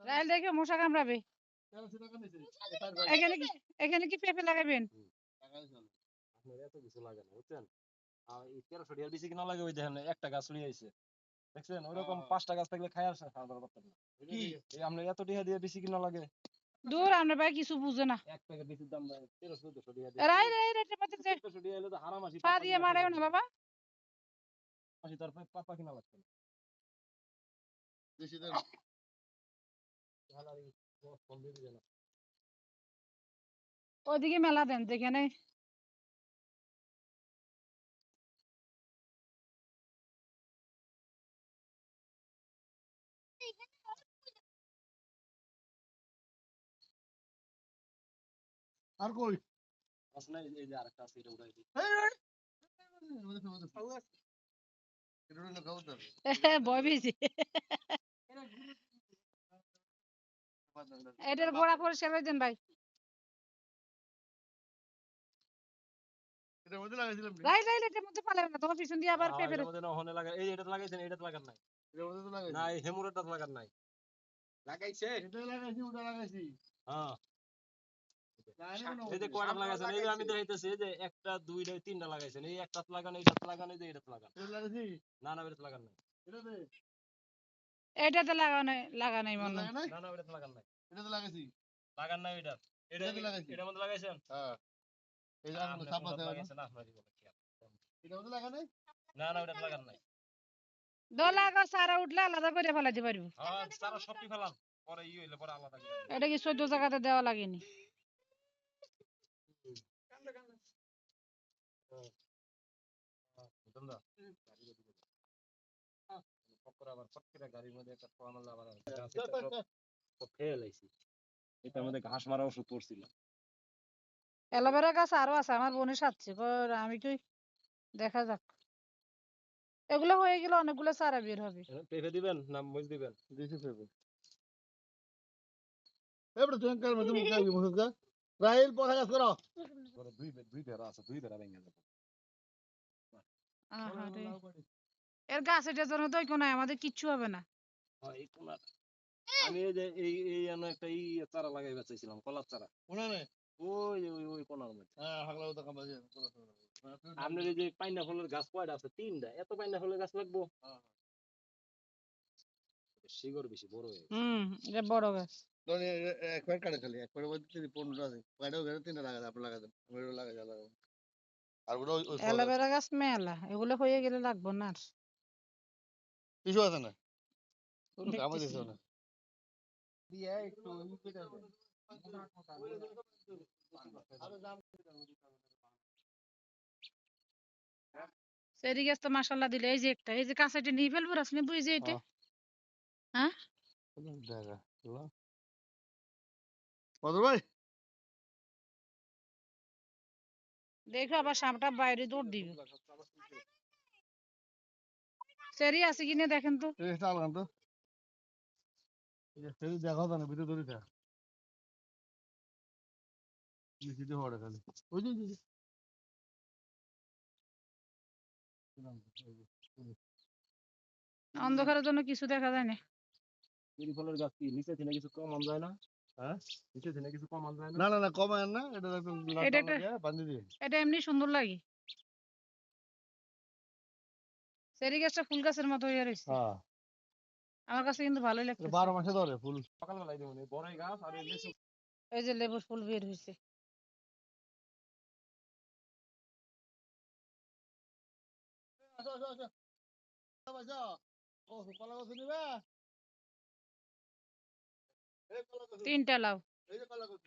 Ryle দেখে মশা কামড়াবে। এখানে কি পেঁপে লাগাবেন? আপনার এত কিছু লাগে না বুঝছেন। আর এই 1300 টাকার বেশি কিনা লাগে, ওই দেখেন একটা গাছ লইয়া আইছে দেখছেন, ওইরকম 5টা গাছ থাকলে খাই আর খাওয়া দাওয়া করতেন না। এই আপনার এত টাকা দিয়ে বেশি কিনা লাগে। দূর আমরা ভাই কিছু বুঝে না। এক প্যাকেট বেশির দাম 1300-1400 টাকা দিয়ে। রাইল এটার মধ্যে যে 1400 টাকা হলে তো হারামাসি পা দিয়ে মারাও না বাবা। মাসি তার পাপা কিনা লাগছে না। বেশি দাম হালারি কম দিয়ে দিবে না। ওইদিকে মেলা দেন যেখানে আর কই আসলে এই যে আরেকটা আছে, এটা উঠাই দিই। ভয় পেয়েছি। এটার গোড়া পরিষ্কার করে দেন ভাই। এটার মধ্যে লাগাইছিলাম রাইল এটার মধ্যে পালাবে না, তোমার পিছন দিয়ে আবার পেঁপে। এর মধ্যে না হনে লাগা, এই এটা লাগাইছেন, এটা লাগান নাই। এটার মধ্যে তো লাগাইছি না এই হেমুরটা লাগান নাই। লাগাইছে এটা লাগাইছি ওটা লাগাইছি হ্যাঁ। লাগাইনি এই যে কয়টা লাগাইছেন, এই যে আমি দেখাইতেছি, এই যে একটা দুইটা তিনটা লাগাইছেন, এই একটা লাগান, এইটা লাগান, এই যে এটা লাগান। এটা লাগাইছি না না এটা লাগান নাই। এটাতে এটাতে লাগা নাই মনে হয়। না না এটা লাগান নাই। এটাতে লাগাইছি লাগান নাই এটা। এটাতে লাগাইছি এটার মধ্যে লাগাইছেন? হ্যাঁ এই যে আপনি সাপ আছে লাগাইছেন আপনারই বলে কি আর। এটার মধ্যে লাগাই নাই না না এটা লাগান নাই। দোলা গাছ সারা উঠলে আলাদা করে ফেলাতে পারবো। হ্যাঁ সারা সবটি ফেলান, পরে হইলে পরে আলাদা করে দিবেন। এটা কি 14 জায়গাতে দেওয়া লাগেনি? বুঝলেন না? পকর আবার পটকিরা গাড়ির মধ্যে একটা ফোন মারলে আবার সব খেয়ে লাইছি। এটার মধ্যে ঘাস মারা ওষুধ পড়ছিল। অ্যালোভেরা গাছ আরো আছে, আমার বোনের সাথে আমি কি দেখা যাক। এগুলো হয়ে গেলে অনেকগুলো চারা বের হবে। পেঁপে দিবেন না মরিচ দিবেন? দিছি ফেবে এবারে তুই কাল মধ্যে মুখ লাগি মুখ গা রাইল পড়া কাজ করো দুই বেড়া আছে, দুই বেড়া ভেঙে যাবে। আহারে এর গাছ এটার জন্য তো কোনো আমাদের কিচ্ছু হবে না। এই কোনার আমি এই যে এই একটা চারা লাগাইবা চাইছিলাম, কলার চারা। কোনা নে ওই কোনার মধ্যে। হ্যাঁ হাগলা তো কাম বাজে আপনার এই যে পাইনাপলের গাছ কয়টা আছে? 3টা। এত পাইনাপলের গাছ লাগবো? শিকড় বেশি বড় হয়ে গেছে। এটা বড় গাছ। ধরে এক প্যাকেট কাটে খালি এক প্যাকেটের মধ্যে 15 আছে কাটেও গেলে 3টা লাগাই আপনি লাগাই দেন আমি লাগাই লাগাই আর ওটা ওই অ্যালোভেরা গাছ মেলা, এগুলো হয়ে গেলে লাগবো না আর। কিছু আছে না কোনো কাম দিছে না দিয়া একটু কেটে দেন সেরি গাছ তো মাশাআল্লাহ দিলে, এই যে একটা, এই যে কাঁচাটি নিয়ে ফেলবো রাসনি বুঝি যে এটা। হ্যাঁ জায়গা মধুর ভাই দেখো আবার সাপটা বাইরে দৌড় দিবে। সেরি আছে কিনা দেখেন তো। চাল গান তো দেখা যায় না ভিতরে ধরে থাক নিচে হড়ে খালি ওই যে অন্ধকারের জন্য কিছু দেখা যায় না। চেরি ফলের গাছ কি নিচে থেকে কিছু কমান যায় না? হ্যাঁ নিচে থেকে কিছু কমান যায় না? না না না কমায় না এটা এটা একটা বান্ধি দিয়ে এটা এমনি সুন্দর লাগে। সেরি গাছটা ফুল গাছের মতো হয়ে রয়েছে। হ্যাঁ আমার কাছে কিন্তু ভালোই লাগছে। 12 মাসে ধরে ফুল সকালবেলায় দেবো বড়ই গাছ আর এই লিচু। এই যে লেবুর ফুল বের হয়েছে। আসো আসো আসো আসো ও কলা গাছ নিবা এই কলা গাছ 3টা লাউ। এই যে কলা গাছ